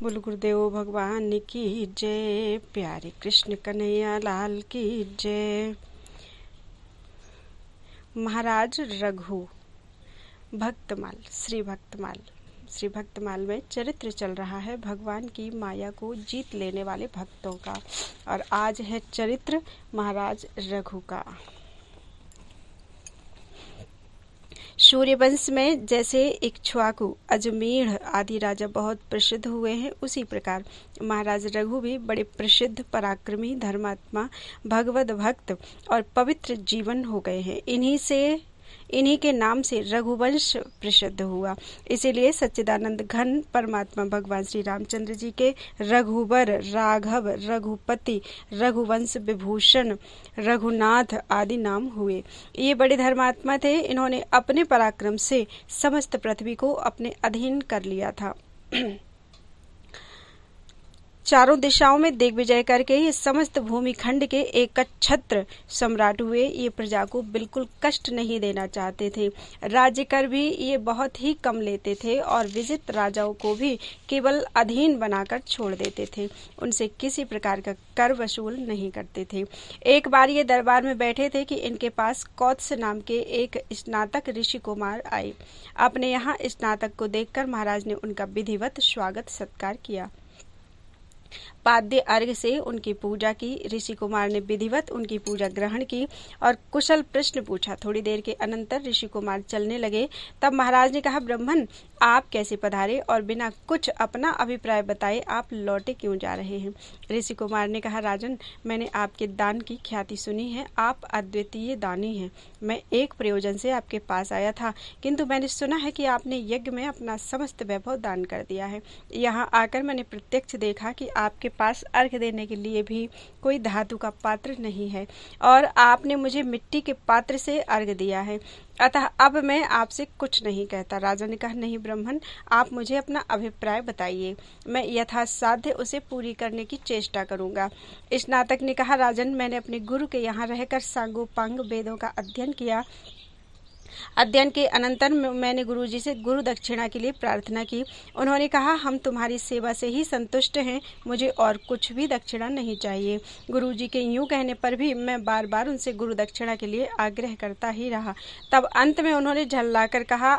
बोल गुरुदेव भगवान की जय। प्यारे कृष्ण कन्हैया लाल की जय। महाराज रघु भक्तमाल श्री भक्तमाल में चरित्र चल रहा है भगवान की माया को जीत लेने वाले भक्तों का, और आज है चरित्र महाराज रघु का। सूर्यवंश में जैसे इक्ष्वाकु, अजमेढ़ आदि राजा बहुत प्रसिद्ध हुए हैं, उसी प्रकार महाराज रघु भी बड़े प्रसिद्ध, पराक्रमी, धर्मात्मा, भगवत भक्त और पवित्र जीवन हो गए हैं। इन्हीं के नाम से रघुवंश प्रसिद्ध हुआ। इसीलिए सच्चिदानंद घन परमात्मा भगवान श्री रामचंद्र जी के रघुवर, राघव, रघुपति, रघुवंश विभूषण, रघुनाथ आदि नाम हुए। ये बड़े धर्मात्मा थे। इन्होंने अपने पराक्रम से समस्त पृथ्वी को अपने अधीन कर लिया था। चारों दिशाओं में दिग्विजय करके ये समस्त भूमिखंड के एकछत्र सम्राट हुए। ये प्रजा को बिल्कुल कष्ट नहीं देना चाहते थे। राज्य कर भी ये बहुत ही कम लेते थे और विजित राजाओं को भी केवल अधीन बनाकर छोड़ देते थे। उनसे किसी प्रकार का कर वसूल नहीं करते थे। एक बार ये दरबार में बैठे थे कि इनके पास कौत्स नाम के एक स्नातक ऋषि कुमार आए। अपने यहाँ स्नातक को देखकर महाराज ने उनका विधिवत स्वागत सत्कार किया। पाद्य अर्घ से उनकी पूजा की। ऋषि कुमार ने विधिवत उनकी पूजा ग्रहण की और कुशल प्रश्न पूछा। थोड़ी देर के अनंतर ऋषि कुमार चलने लगे। तब महाराज ने कहा, ब्राह्मण, आप कैसे पधारे और बिना कुछ अपना अभिप्राय बताए आप लौटे क्यों जा रहे हैं? ऋषि कुमार ने कहा, राजन, मैंने आपके दान की ख्याति सुनी है। आप अद्वितीय दानी हैं। मैं एक प्रयोजन से आपके पास आया था, किंतु मैंने सुना है कि आपने यज्ञ में अपना समस्त वैभव दान कर दिया है। यहाँ आकर मैंने प्रत्यक्ष देखा कि आपके पास अर्घ देने के लिए भी कोई धातु का पात्र नहीं है और आपने मुझे मिट्टी के पात्र से अर्घ दिया है। अतः अब मैं आपसे कुछ नहीं कहता। राजा ने कहा, नहीं ब्राह्मण, आप मुझे अपना अभिप्राय बताइए। मैं यथासाध्य उसे पूरी करने की चेष्टा करूंगा। स्नातक ने कहा, राजन, मैंने अपने गुरु के यहाँ रहकर सांगोपांग वेदों का अध्ययन किया। अध्ययन के अनंतर मैंने गुरुजी से गुरु दक्षिणा के लिए प्रार्थना की। उन्होंने कहा, हम तुम्हारी सेवा से ही संतुष्ट हैं, मुझे और कुछ भी दक्षिणा नहीं चाहिए। गुरुजी के यूं कहने पर भी मैं बार बार उनसे गुरु दक्षिणा के लिए आग्रह करता ही रहा। तब अंत में उन्होंने झल्लाकर कहा,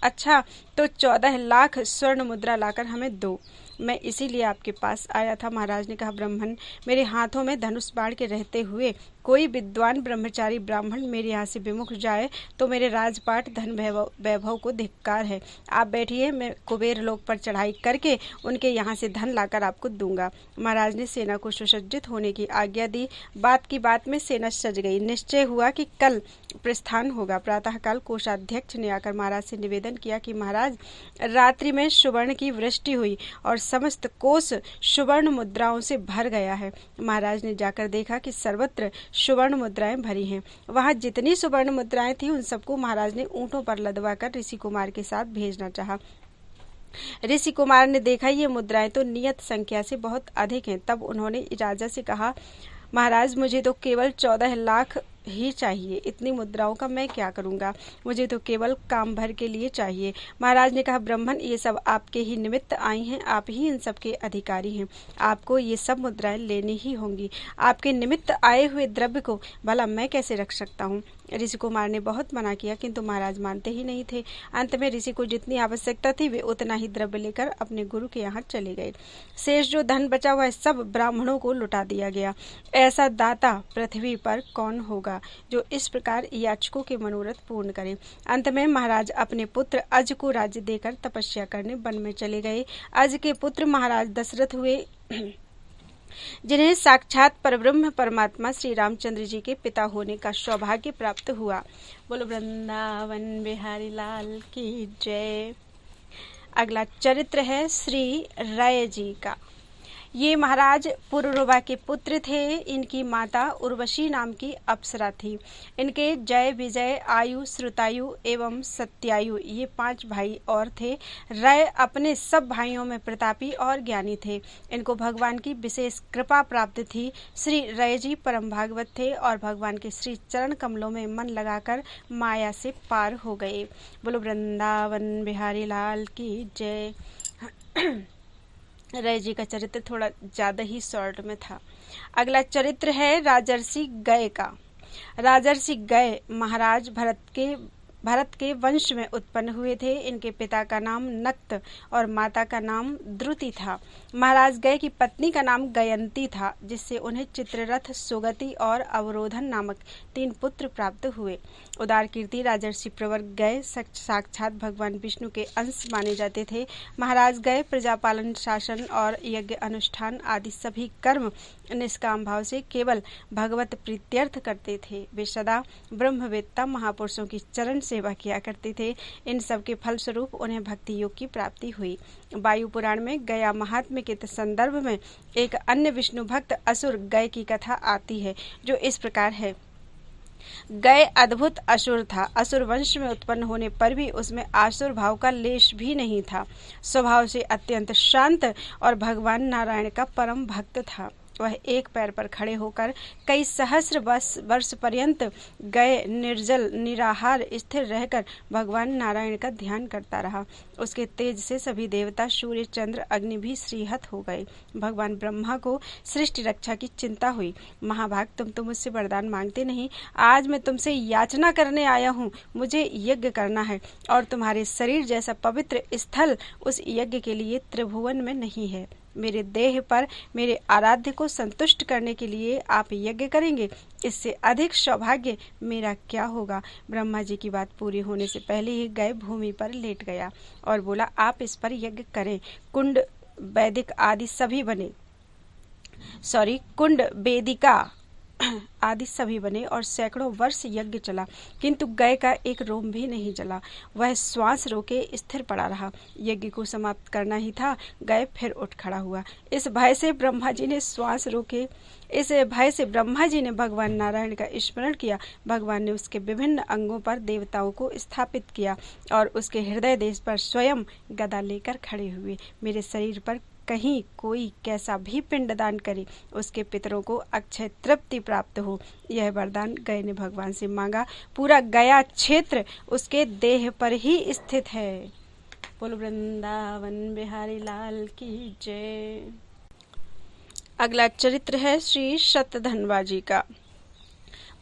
अच्छा तो 14 लाख स्वर्ण मुद्रा लाकर हमें दो। मैं इसीलिए आपके पास आया था। महाराज ने कहा, ब्राह्मण, मेरे हाथों में धनुष बाण के रहते हुए कोई विद्वान ब्रह्मचारी ब्राह्मण मेरे यहाँ से विमुख जाए तो मेरे राजपाट धन वैभव को धिक्कार है। आप बैठिए, मैं कुबेर लोक पर चढ़ाई करके उनके यहाँ से धन लाकर आपको दूंगा। महाराज ने सेना को सुसज्जित होने की आज्ञा दी। बात की बात में सेना सज गई। निश्चय हुआ कि कल प्रस्थान होगा। प्रातःकाल कोषाध्यक्ष ने आकर महाराज से निवेदन किया कि महाराज, रात्रि में सुवर्ण की वृष्टि हुई और समस्त कोष सुवर्ण मुद्राओं से भर गया है। महाराज ने जाकर देखा कि सर्वत्र सुवर्ण मुद्राएं भरी हैं। वहां जितनी सुवर्ण मुद्राएं थी उन सबको महाराज ने ऊंटों पर लदवाकर ऋषि कुमार के साथ भेजना चाहा। ऋषि कुमार ने देखा ये मुद्राएं तो नियत संख्या से बहुत अधिक हैं। तब उन्होंने राजा से कहा, महाराज, मुझे तो केवल 14 लाख ही चाहिए। इतनी मुद्राओं का मैं क्या करूंगा? मुझे तो केवल काम भर के लिए चाहिए। महाराज ने कहा, ब्राह्मण, ये सब आपके ही निमित्त आई हैं। आप ही इन सब के अधिकारी हैं। आपको ये सब मुद्राएं लेनी ही होंगी। आपके निमित्त आए हुए द्रव्य को भला मैं कैसे रख सकता हूँ? ऋषि कुमार ने बहुत मना किया, किंतु महाराज मानते ही नहीं थे। अंत में ऋषि को जितनी आवश्यकता थी वे उतना ही द्रव्य लेकर अपने गुरु के यहाँ चले गए। शेष जो धन बचा हुआ सब ब्राह्मणों को लुटा दिया गया। ऐसा दाता पृथ्वी पर कौन होगा जो इस प्रकार याचकों के मनोरथ पूर्ण करे? अंत में महाराज अपने पुत्र अज को राज्य देकर तपस्या करने वन में चले गए। अज के पुत्र महाराज दशरथ हुए, जिन्हें साक्षात परब्रह्म परमात्मा श्री रामचंद्र जी के पिता होने का सौभाग्य प्राप्त हुआ। बोलो वृंदावन बिहारी लाल की जय। अगला चरित्र है श्री राय जी का। ये महाराज पुरुरवा के पुत्र थे। इनकी माता उर्वशी नाम की अप्सरा थी। इनके जय, विजय, आयु, श्रुतायु एवं सत्यायु ये 5 भाई और थे। राय अपने सब भाइयों में प्रतापी और ज्ञानी थे। इनको भगवान की विशेष कृपा प्राप्त थी। श्री राय जी परम भागवत थे और भगवान के श्री चरण कमलों में मन लगाकर माया से पार हो गए। बोलो वृंदावन बिहारी लाल की जय। राय जी का चरित्र थोड़ा ज्यादा ही शॉर्ट में था। अगला चरित्र है राजर्षि गय का। राजर्षि गय महाराज भरत के वंश में उत्पन्न हुए थे। इनके पिता का नाम नक्त और माता का नाम द्रुति था। महाराज गय की पत्नी का नाम गयंती था, जिससे उन्हें चित्ररथ, सुगति और अवरोधन नामक 3 पुत्र प्राप्त हुए। उदार कीर्ति राजर्षि प्रवर गय साक्षात भगवान विष्णु के अंश माने जाते थे। महाराज गय प्रजापालन, शासन और यज्ञ अनुष्ठान आदि सभी कर्म निष्काम भाव से केवल भगवत प्रीत्यर्थ करते थे। वे सदा ब्रह्मवेत्ता महापुरुषों की चरण सेवा किया करते थे। इन सब के फलस्वरूप उन्हें भक्ति योग की प्राप्ति हुई। वायु पुराण में गया महात्म्य के संदर्भ में एक अन्य विष्णु भक्त असुर गय की कथा आती है, जो इस प्रकार है। गय अद्भुत असुर था। असुर वंश में उत्पन्न होने पर भी उसमें आसुर भाव का लेश भी नहीं था। स्वभाव से अत्यंत शांत और भगवान नारायण का परम भक्त था। वह एक पैर पर खड़े होकर कई सहस्र वर्ष पर्यंत गए निर्जल निराहार स्थिर रहकर भगवान नारायण का ध्यान करता रहा। उसके तेज से सभी देवता, सूर्य, चंद्र, अग्नि भी श्रीहत हो गए। भगवान ब्रह्मा को सृष्टि रक्षा की चिंता हुई। महाभाग, तुम तो मुझसे वरदान मांगते नहीं। आज मैं तुमसे याचना करने आया हूँ। मुझे यज्ञ करना है और तुम्हारे शरीर जैसा पवित्र स्थल उस यज्ञ के लिए त्रिभुवन में नहीं है। मेरे देह पर मेरे आराध्य को संतुष्ट करने के लिए आप यज्ञ करेंगे। इससे अधिक सौभाग्य मेरा क्या होगा। ब्रह्मा जी की बात पूरी होने से पहले ही गए भूमि पर लेट गया और बोला, आप इस पर यज्ञ करें। कुंड वैदिक आदि सभी बने, कुंड वेदिका आदि सभी बने और सैकड़ों वर्ष यज्ञ चला, किंतु गय का एक रोम भी नहीं जला। वह श्वास रोके स्थिर पड़ा रहा। यज्ञ को समाप्त करना ही था। गय फिर उठ खड़ा हुआ। इस भय से ब्रह्मा जी ने भगवान नारायण का स्मरण किया। भगवान ने उसके विभिन्न अंगों पर देवताओं को स्थापित किया और उसके हृदय देश पर स्वयं गदा लेकर खड़े हुए। मेरे शरीर पर कहीं कोई कैसा भी पिंडदान करे, उसके पितरों को अक्षय तृप्ति प्राप्त हो, यह वरदान गय ने भगवान से मांगा। पूरा गया क्षेत्र उसके देह पर ही स्थित है। बोल वृंदावन बिहारी लाल की जय। अगला चरित्र है श्री शतधन्वा जी का।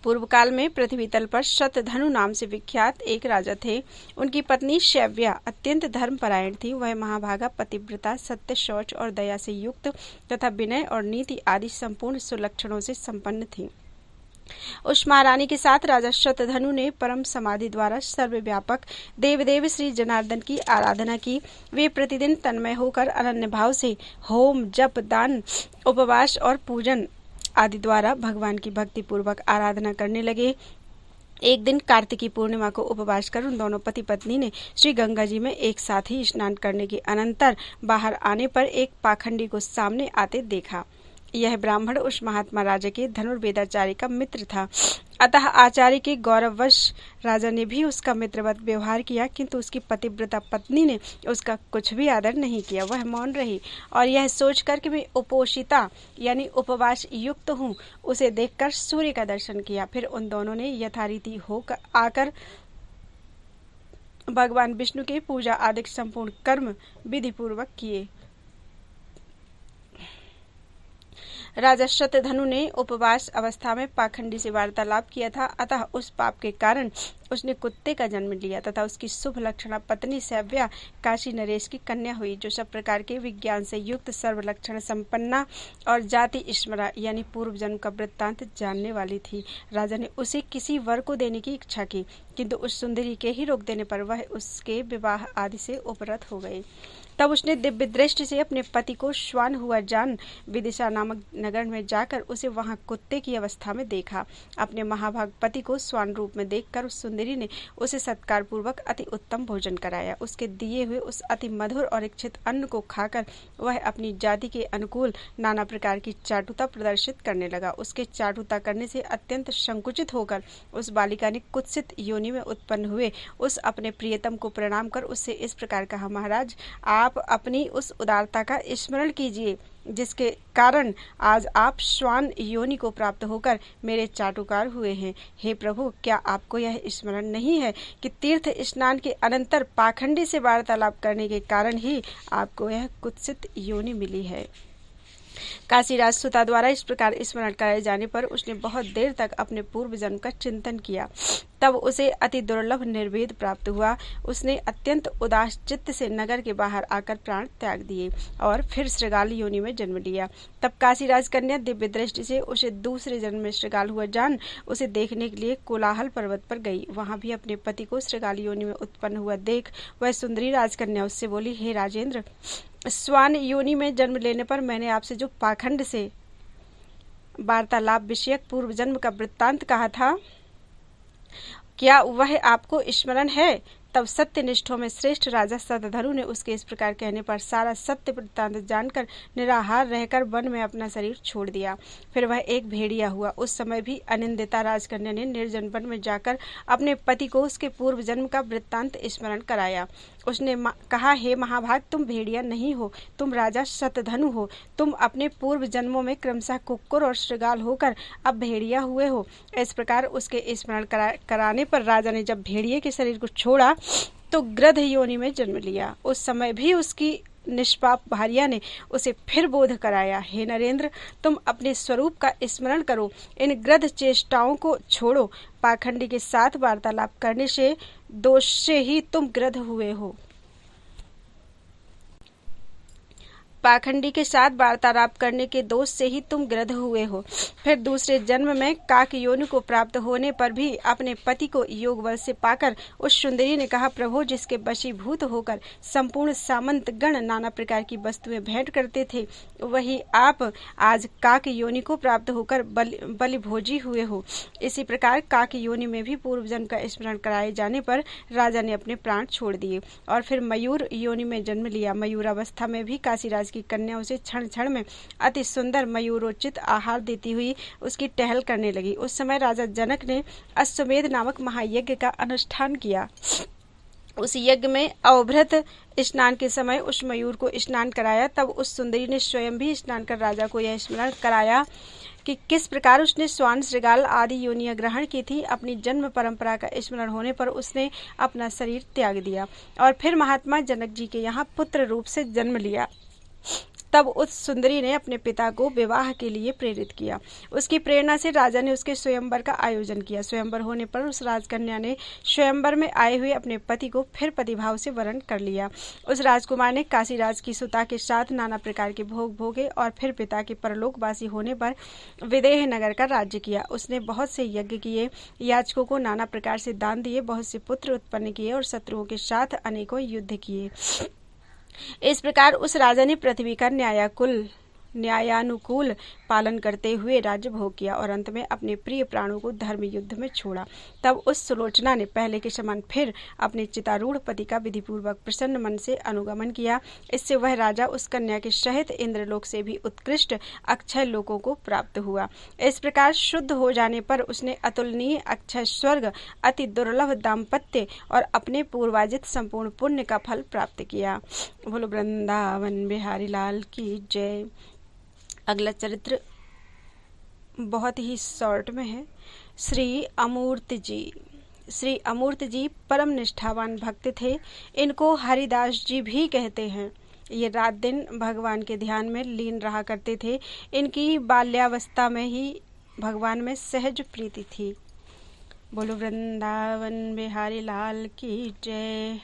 पूर्व काल में पृथ्वी तल पर शतधनु नाम से विख्यात एक राजा थे। उनकी पत्नी शैव्या अत्यंत धर्मपरायण थी। वह महाभागा, पतिव्रता, सत्य, शौच और दया से युक्त तथा विनय और नीति आदि संपूर्ण सुलक्षणों से संपन्न थी। उस महारानी के साथ राजा शतधनु ने परम समाधि द्वारा सर्वव्यापक देवदेव श्री जनार्दन की आराधना की। वे प्रतिदिन तन्मय होकर अनन्य भाव से होम, जप, दान, उपवास और पूजन आदि द्वारा भगवान की भक्ति पूर्वक आराधना करने लगे। एक दिन कार्तिकी पूर्णिमा को उपवास कर उन दोनों पति पत्नी ने श्री गंगा जी में एक साथ ही स्नान करने के अनंतर बाहर आने पर एक पाखंडी को सामने आते देखा। यह ब्राह्मण उस महात्मा राजा के धनुर्वेदाचार्य का मित्र था। अतः आचार्य के गौरववश राजा ने भी उसका मित्रवत व्यवहार किया, किंतु उसकी पतिव्रता पत्नी ने उसका कुछ भी आदर नहीं किया। वह मौन रही और यह सोचकर कि मैं उपोषिता यानी उपवास युक्त हूँ, उसे देखकर सूर्य का दर्शन किया। फिर उन दोनों ने यथारीति होकर आकर भगवान विष्णु के पूजा आदि संपूर्ण कर्म विधि पूर्वक किए। राजा शतधनु ने उपवास अवस्था में पाखंडी से वार्तालाप किया था, अतः उस पाप के कारण उसने कुत्ते का जन्म लिया तथा उसकी शुभ लक्षणा पत्नी शैव्या काशी नरेश की कन्या हुई, जो सब प्रकार के विज्ञान से युक्त, सर्वलक्षण संपन्ना और जाति स्मरा यानी पूर्व जन्म का वृत्तांत जानने वाली थी। राजा ने उसे किसी वर को देने की इच्छा की, किंतु उस सुंदरी के ही रोक देने पर वह उसके विवाह आदि से उपरत हो गई। तब उसने दिव्य दृष्टि से अपने पति को श्वान हुआ जान विदिशा नामक नगर में जाकर उसे वहां कुत्ते की अवस्था में देखा। अपने महाभाग पति को श्वान रूप में देखकर उस सुंदरी ने उसे सत्कार पूर्वक अति उत्तम भोजन कराया। उसके दिए हुए उस अति मधुर और इच्छित अन्न को खाकर वह अपनी जाति के अनुकूल नाना प्रकार की चाटुता प्रदर्शित करने लगा। उसके चाटुता करने से अत्यंत संकुचित होकर उस बालिका ने कुत्सित योनि में उत्पन्न हुए उस अपने प्रियतम को प्रणाम कर उससे इस प्रकार कहा, महाराज, आप अपनी उस उदारता का स्मरण कीजिए जिसके कारण आज आप श्वान योनि को प्राप्त होकर मेरे चाटुकार हुए हैं। हे प्रभु, क्या आपको यह स्मरण नहीं है कि तीर्थ स्नान के अनंतर पाखंडी से वार्तालाप करने के कारण ही आपको यह कुत्सित योनि मिली है। काशीराज सुता द्वारा इस प्रकार स्मरण कराए जाने पर उसने बहुत देर तक अपने पूर्व जन्म का चिंतन किया। तब उसे अति दुर्लभ निर्वेद प्राप्त हुआ। उसने अत्यंत उदास चित्त से नगर के बाहर आकर प्राण त्याग दिए और फिर श्रृगाल योनि में जन्म लिया। तब काशीराज कन्या दिव्य दृष्टि से उसे दूसरे जन्म में श्रृगाल हुआ जान उसे देखने के लिए कोलाहल पर्वत पर गई। वहां भी अपने पति को श्रृगाल योनि में उत्पन्न हुआ देख वह सुंदरी राजकन्या उससे बोली, हे राजेंद्र, श्वान योनि में जन्म लेने पर मैंने आपसे जो पाखंड से वार्तालाप विषयक पूर्व जन्म का वृत्तांत कहा था, क्या वह आपको स्मरण है? तब सत्यनिष्ठों में श्रेष्ठ राजा शतधनु ने उसके इस प्रकार कहने पर सारा सत्य वृत्तांत जानकर निराहार रहकर वन में अपना शरीर छोड़ दिया। फिर वह एक भेड़िया हुआ। उस समय भी अनिंदिता राजकन्या ने निर्जन वन में जाकर अपने पति को उसके पूर्व जन्म का वृत्तांत स्मरण कराया। उसने कहा, हे महाभाग, तुम भेड़िया नहीं हो, तुम राजा शतधनु हो। तुम अपने पूर्व जन्मों में क्रमशः कुक्कुर और श्रृगाल होकर अब भेड़िया हुए हो। इस प्रकार उसके स्मरण कराने पर राजा ने जब भेड़िए के शरीर को छोड़ा तो गृध योनि में जन्म लिया। उस समय भी उसकी निष्पाप भार्या ने उसे फिर बोध कराया, हे नरेंद्र, तुम अपने स्वरूप का स्मरण करो, इन गृध चेष्टाओं को छोड़ो। पाखंडी के साथ वार्तालाप करने से दोष से ही तुम गृध हुए हो। पाखंडी के साथ वार्तालाप करने के दोष से ही तुम गृध हुए हो। फिर दूसरे जन्म में काक योनि को प्राप्त होने पर भी अपने पति को योग बल से पाकर उस सुंदरी ने कहा, प्रभु, जिसके वशीभूत होकर संपूर्ण सामंत गण नाना प्रकार की वस्तुएं भेंट करते थे, वही आप आज काक योनि को प्राप्त होकर बलिभोजी हुए हो। इसी प्रकार काक योनि में भी पूर्व जन्म का स्मरण कराए जाने पर राजा ने अपने प्राण छोड़ दिए और फिर मयूर योनि में जन्म लिया। मयूरावस्था में भी काशीराज की कन्या उसे क्षण क्षण में अति सुंदर मयूरोचित आहार देती हुई उसकी टहल करने लगी। उस समय राजा जनक ने अश्वमेध नामक महायज्ञ का अनुष्ठान किया। उस यज्ञ में अवभृत स्नान के समय उस मयूर को स्नान कराया। तब उस सुंदरी ने स्वयं भी स्नान कर राजा को यह स्मरण कराया कि किस प्रकार उसने श्वान, श्रृगाल आदि योनियां ग्रहण की थी। अपनी जन्म परंपरा का स्मरण होने पर उसने अपना शरीर त्याग दिया और फिर महात्मा जनक जी के यहाँ पुत्र रूप से जन्म लिया। तब उस सुंदरी ने अपने पिता को विवाह के लिए प्रेरित किया। उसकी प्रेरणा से राजा ने उसके स्वयंवर का आयोजन किया। स्वयंवर होने पर उस राजकन्या ने स्वयंवर में आए हुए अपने पति को फिर पतिभाव से वरण कर लिया। उस राजकुमार ने काशीराज की सुता के साथ नाना प्रकार के भोग भोगे और फिर पिता के परलोकवासी होने पर विदेह नगर का राज्य किया। उसने बहुत से यज्ञ किए, याचकों को नाना प्रकार से दान दिए, बहुत से पुत्र उत्पन्न किए और शत्रुओं के साथ अनेकों युद्ध किए। इस प्रकार उस राजा ने पृथ्वी का न्यायानुकूल पालन करते हुए राज्य भोग किया और अंत में अपने प्रिय प्राणों को धर्म युद्ध में छोड़ा। तब उस सुलोचना ने पहले के समान फिर अपने चितारूढ़ पति का विधिपूर्वक प्रसन्न मन से अनुगमन किया। इससे वह राजा उस कन्या के सहित इंद्रलोक से भी उत्कृष्ट अक्षय लोकों को प्राप्त हुआ। इस प्रकार शुद्ध हो जाने पर उसने अतुलनीय अक्षय स्वर्ग, अति दुर्लभ दाम्पत्य और अपने पूर्वाजित संपूर्ण पुण्य का फल प्राप्त किया। बोलो वृंदावन बिहारी लाल की जय। अगला चरित्र बहुत ही शॉर्ट में है। श्री अमूर्त जी परम निष्ठावान भक्त थे। इनको हरिदास जी भी कहते हैं। ये रात दिन भगवान के ध्यान में लीन रहा करते थे। इनकी बाल्यावस्था में ही भगवान में सहज प्रीति थी। बोलो वृंदावन बिहारी लाल की जय।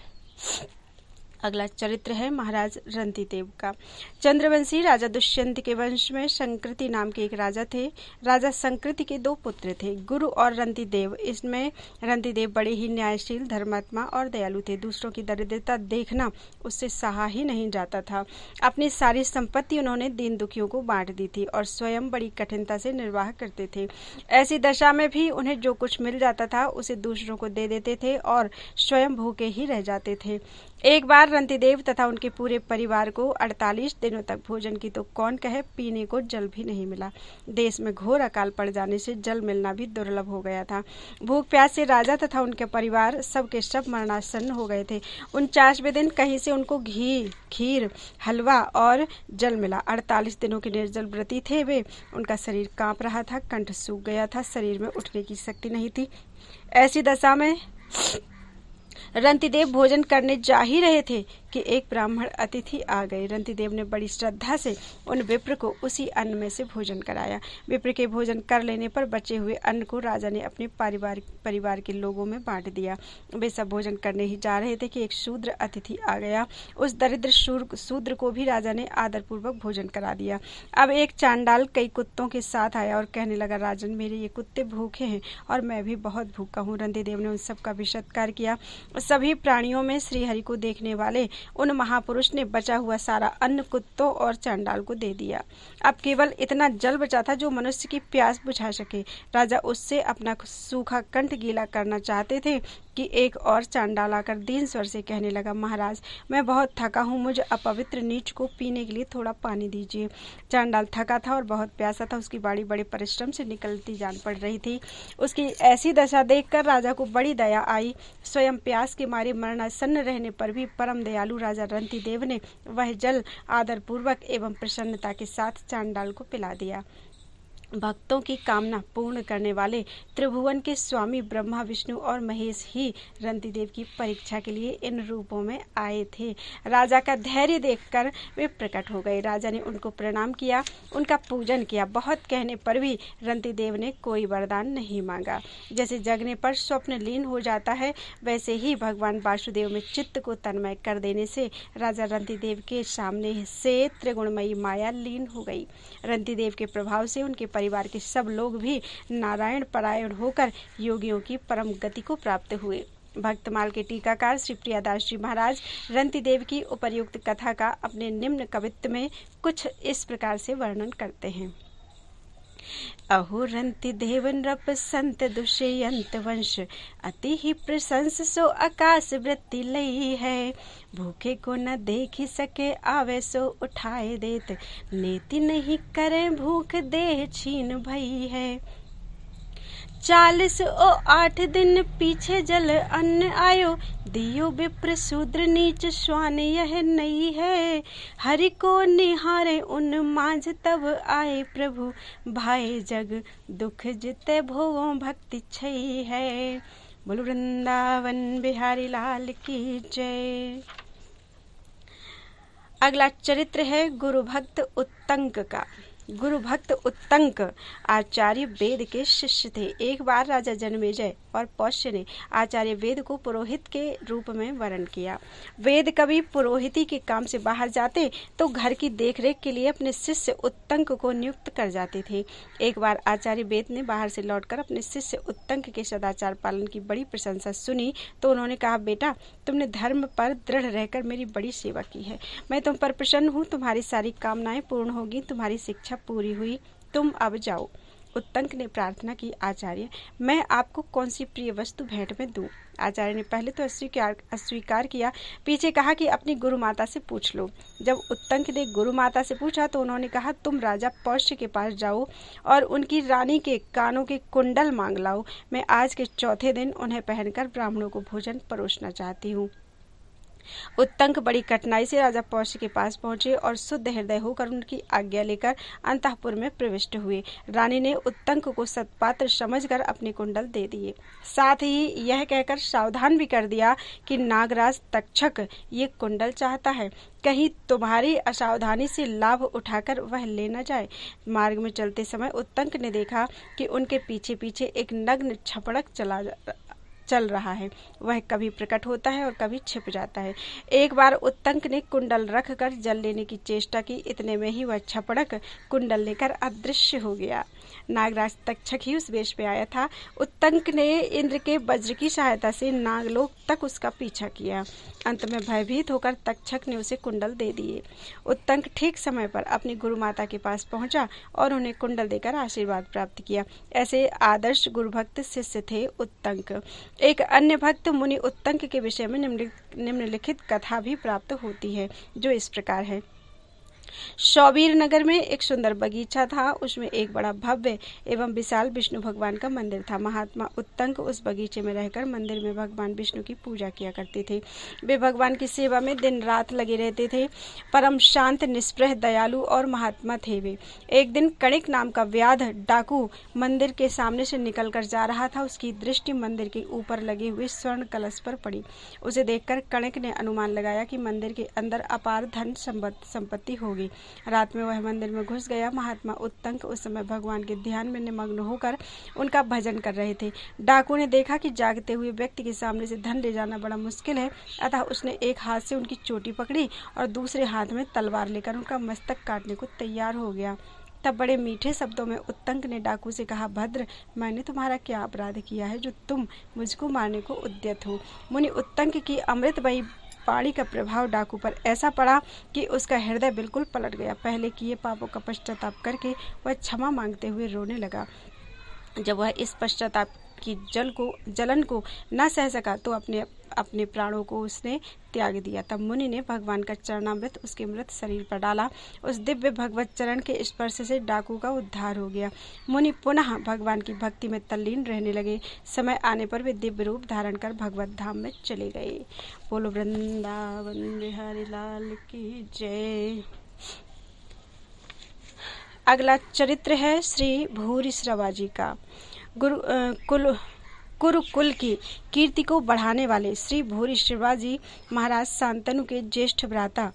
अगला चरित्र है महाराज रंतिदेव का। चंद्रवंशी राजा दुष्यंत के वंश में संकृति नाम के एक राजा थे। राजा संकृति के 2 पुत्र थे, गुरु और रंतिदेव। इसमें रंतिदेव बड़े ही न्यायशील, धर्मात्मा और दयालु थे। दूसरों की दरिद्रता देखना उससे सहा ही नहीं जाता था। अपनी सारी संपत्ति उन्होंने दीन दुखियों को बांट दी थी और स्वयं बड़ी कठिनता से निर्वाह करते थे। ऐसी दशा में भी उन्हें जो कुछ मिल जाता था उसे दूसरों को दे देते थे और स्वयं भूखे ही रह जाते थे। एक बार रंतिदेव तथा उनके पूरे परिवार को 48 दिन दिनों तक भोजन की तो कौन कहे, पीने को जल भी नहीं मिला। देश में घोर अकाल पड़ जाने से जल मिलना भी दुर्लभ हो गया था। भूख प्यास से राजा तथा उनके परिवार सबके सब मरणासन्न हो गए थे। 49वें दिन कहीं से उनको घी, खीर, हलवा और जल मिला। 48 दिनों के निर्जल व्रती थे वे। उनका शरीर कांप रहा था, कंठ सूख गया था, शरीर में उठने की शक्ति नहीं थी। ऐसी दशा में रंतिदेव भोजन करने जा ही रहे थे कि एक ब्राह्मण अतिथि आ गए। रंतिदेव ने बड़ी श्रद्धा से उन विप्र को उसी अन्न में से भोजन कराया। विप्र के भोजन कर लेने पर बचे हुए अन्न को राजा ने अपने परिवार के लोगों में बांट दिया। वे सब भोजन करने ही जा रहे थे कि एक शूद्र अतिथि आ गया। उस दरिद्र शूद्र को भी राजा ने आदरपूर्वक भोजन करा दिया। अब एक चांडाल कई कुत्तों के साथ आया और कहने लगा, राजन, मेरे ये कुत्ते भूखे हैं और मैं भी बहुत भूखा हूँ। रंतिदेव ने उन सबका भी सत्कार किया। सभी प्राणियों में श्रीहरि को देखने वाले उन महापुरुष ने बचा हुआ सारा अन्न कुत्तों और चांडाल को दे दिया। अब केवल इतना जल बचा था जो मनुष्य की प्यास बुझा सके। राजा उससे अपना सूखा कंठ गीला करना चाहते थे कि एक और चांडाल आकर दीन स्वर से कहने लगा, महाराज, मैं बहुत थका हूँ, मुझे अपवित्र नीच को पीने के लिए थोड़ा पानी दीजिए। चांडाल थका था और बहुत प्यासा था। उसकी बाड़ी बड़े परिश्रम से निकलती जान पड़ रही थी। उसकी ऐसी दशा देखकर राजा को बड़ी दया आई। स्वयं प्यास के मारे मरणासन्न रहने पर भी परम दयालु राजा रंतिदेव ने वह जल आदरपूर्वक एवं प्रसन्नता के साथ चांडाल को पिला दिया। भक्तों की कामना पूर्ण करने वाले त्रिभुवन के स्वामी ब्रह्मा, विष्णु और महेश ही रंतिदेव की परीक्षा के लिए इन रूपों में आए थे। राजा का धैर्य देखकर वे प्रकट हो गए। राजा ने उनको प्रणाम किया, उनका पूजन किया। बहुत कहने पर भी रंतिदेव ने कोई वरदान नहीं मांगा। जैसे जगने पर स्वप्न लीन हो जाता है, वैसे ही भगवान वासुदेव में चित्त को तन्मय कर देने से राजा रंतिदेव के सामने से त्रिगुणमयी माया लीन हो गई। रंतिदेव के प्रभाव से उनके परिवार के सब लोग भी नारायण परायण होकर योगियों की परम गति को प्राप्त हुए। भक्तमाल के टीकाकार श्री प्रियादास जी महाराज रंतिदेव की उपर्युक्त कथा का अपने निम्न कवित्त में कुछ इस प्रकार से वर्णन करते हैं। अहो रंतिदेव नृप संत दुष्यंत वंश, अति ही प्रशंस सो आकाश वृत्ति लई है। भूखे को न देख सके आवे सो उठाए देत, नेति नहीं करे भूख देह छीन भई है। 48 दिन पीछे जल अन्न आयो, दियो विप्र शूद्र नीच श्वान यह नहीं है। हरि को निहारे उन माझ तब आए प्रभु, भाई जग दुख जिते भोगों भक्ति छई है। बोलो वृंदावन बिहारी लाल की जय। अगला चरित्र है गुरु भक्त उत्तंक का। गुरु भक्त उत्तंक आचार्य वेद के शिष्य थे। एक बार राजा जन्मेजय और पौष्य ने आचार्य वेद को पुरोहित के रूप में वरण किया। वेद कभी पुरोहिती के काम से बाहर जाते तो घर की देखरेख के लिए अपने शिष्य उत्तंक को नियुक्त कर जाते थे। एक बार आचार्य वेद ने बाहर से लौटकर अपने शिष्य उत्तंक के सदाचार पालन की बड़ी प्रशंसा सुनी तो उन्होंने कहा, बेटा, तुमने धर्म पर दृढ़ रहकर मेरी बड़ी सेवा की है। मैं तुम पर प्रसन्न हूँ। तुम्हारी सारी कामनाएं पूर्ण होगी, तुम्हारी शिक्षा पूरी हुई, तुम अब जाओ। उत्तंक ने प्रार्थना की, आचार्य, मैं आपको कौन सी प्रिय वस्तु भेंट में दूं? आचार्य ने पहले तो अस्वीकार किया, पीछे कहा कि अपनी गुरु माता से पूछ लो। जब उत्तंक ने गुरु माता से पूछा तो उन्होंने कहा, तुम राजा पौष्य के पास जाओ और उनकी रानी के कानों के कुंडल मांग लाओ। मैं आज के चौथे दिन उन्हें पहनकर ब्राह्मणों को भोजन परोसना चाहती हूँ। उत्तंक बड़ी कठिनाई से राजा पौष्य के पास पहुंचे और शुद्ध हृदय होकर उनकी आज्ञा लेकर अंतःपुर में प्रविष्ट हुए। रानी ने उत्तंक को सत्पात्र समझकर अपने कुंडल दे दिए। साथ ही यह कहकर सावधान भी कर दिया कि नागराज तक्षक ये कुंडल चाहता है, कहीं तुम्हारी असावधानी से लाभ उठाकर वह ले न जाए। मार्ग में चलते समय उत्तंक ने देखा कि उनके पीछे पीछे एक नग्न छपड़क चल रहा है। वह कभी प्रकट होता है और कभी छिप जाता है। एक बार उत्तंक ने कुंडल रखकर जल लेने की चेष्टा की, इतने में ही वह छपड़क कुंडल लेकर अदृश्य हो गया। नागराज तक्षक ही उस वेश में आया था। उत्तंक ने इंद्र के वज्र की सहायता से नागलोक तक उसका पीछा किया। अंत में भयभीत होकर तक्षक ने उसे कुंडल दे दिए। उत्तंक ठीक समय पर अपनी गुरु माता के पास पहुंचा और उन्हें कुंडल देकर आशीर्वाद प्राप्त किया। ऐसे आदर्श गुरु भक्त शिष्य थे उत्तंक। एक अन्य भक्त मुनि उत्तंक के विषय में निम्नलिखित कथा भी प्राप्त होती है, जो इस प्रकार है। शौबीर नगर में एक सुंदर बगीचा था। उसमें एक बड़ा भव्य एवं विशाल विष्णु भगवान का मंदिर था। महात्मा उत्तंक उस बगीचे में रहकर मंदिर में भगवान विष्णु की पूजा किया करते थे। वे भगवान की सेवा में दिन रात लगे रहते थे। परम शांत, निष्प्रह, दयालु और महात्मा थे वे। एक दिन कणिक नाम का व्याध डाकू मंदिर के सामने से निकलकर जा रहा था। उसकी दृष्टि मंदिर के ऊपर लगे हुए स्वर्ण कलश पर पड़ी। उसे देखकर कणिक ने अनुमान लगाया कि मंदिर के अंदर अपार धन संपत्ति होगी। रात में वह मंदिर में घुस गया। महात्मा उत्तंक उस समय भगवान के ध्यान में निमग्न होकर उनका भजन कर रहे थे। डाकू ने देखा कि जागते हुए व्यक्ति के सामने से धन ले जाना बड़ा मुश्किल है, अतः उसने एक हाथ से उनकी चोटी पकड़ी और दूसरे हाथ में तलवार लेकर उनका मस्तक काटने को तैयार हो गया। तब बड़े मीठे शब्दों में उत्तंक ने डाकू से कहा, भद्र, मैंने तुम्हारा क्या अपराध किया है जो तुम मुझको मारने को उद्यत हो। मुनि उत्तंक की अमृतमयी वाणी का प्रभाव डाकू पर ऐसा पड़ा कि उसका हृदय बिल्कुल पलट गया। पहले किए पापों का पश्चाताप करके वह क्षमा मांगते हुए रोने लगा। जब वह इस पश्चाताप की जलन को न सह सका तो अपने प्राणों को उसने त्याग दिया। तब मुनि ने भगवान का चरणामृत उसके मृत शरीर पर डाला। उस दिव्य भगवत चरण के स्पर्श से डाकू का उद्धार हो गया। मुनि पुनः भगवान की भक्ति में तल्लीन रहने लगे। समय आने पर वे दिव्य रूप धारण कर भगवत धाम में चले गए। बोलो वृंदावन बिहारी लाल की जय। अगला चरित्र है श्री भूरिश्रवा जी का। कुरुकुल की कीर्ति को बढ़ाने वाले श्री भूरिश्रवा जी महाराज शांतनु के ज्येष्ठ भ्राता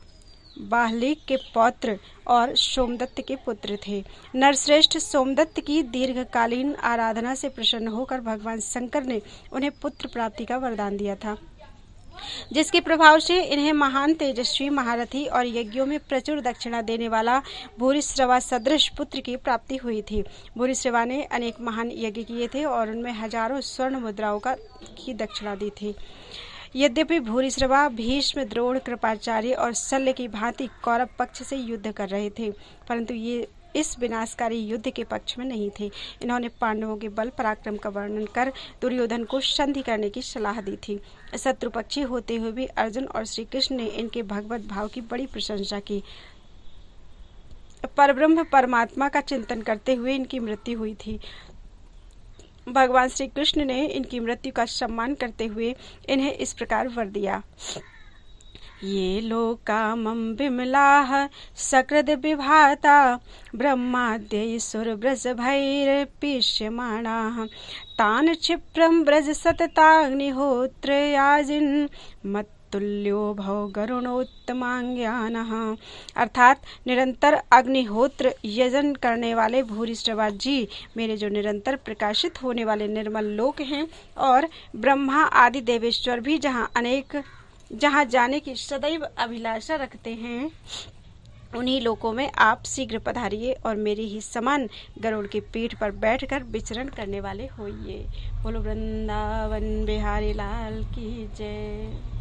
बाहलिक के पौत्र और सोमदत्त के पुत्र थे। नरश्रेष्ठ सोमदत्त की दीर्घकालीन आराधना से प्रसन्न होकर भगवान शंकर ने उन्हें पुत्र प्राप्ति का वरदान दिया था, जिसके प्रभाव से इन्हें महान तेजस्वी, महारथी और यज्ञों में प्रचुर दक्षिणा देने वाला भूरिश्रवा सदृश पुत्र की प्राप्ति हुई थी। भूरिश्रवा ने अनेक महान यज्ञ किए थे और उनमें हजारों स्वर्ण मुद्राओं की दक्षिणा दी थी। यद्यपि भूरिश्रवा भीष्म, द्रोण, कृपाचार्य और शल्य की भांति कौरव पक्ष से युद्ध कर रहे थे, परंतु ये इस विनाशकारी युद्ध के पक्ष में नहीं थे। इन्होंने पांडवों के बल पराक्रम का वर्णन कर दुर्योधन को संधि करने की सलाह दी थी। शत्रुपक्षी होते हुए भी अर्जुन और श्री कृष्ण ने इनके भगवत भाव की बड़ी प्रशंसा की। परब्रह्म परमात्मा का चिंतन करते हुए इनकी मृत्यु हुई थी। भगवान श्री कृष्ण ने इनकी मृत्यु का सम्मान करते हुए इन्हें इस प्रकार वर दिया। ये लोकामं विमलाः सकृद विभाता ब्रह्माद्यै सुरव्रजभैरपीष्यमाणाः तान् क्षिप्रं व्रज सतताग्निहोत्र याजिन् मत्तुल्यो भव गरुणोत्तमांग्यानः। अर्थात निरंतर अग्निहोत्र यजन करने वाले भूरिश्रवा जी मेरे जो निरंतर प्रकाशित होने वाले निर्मल लोक हैं और ब्रह्मा आदि देवेश्वर भी जहाँ जाने की सदैव अभिलाषा रखते हैं, उन्हीं लोकों में आप शीघ्र पधारिए और मेरी ही समान गरुड़ की पीठ पर बैठकर विचरण करने वाले होइए। बोलो वृंदावन बिहारी लाल की जय।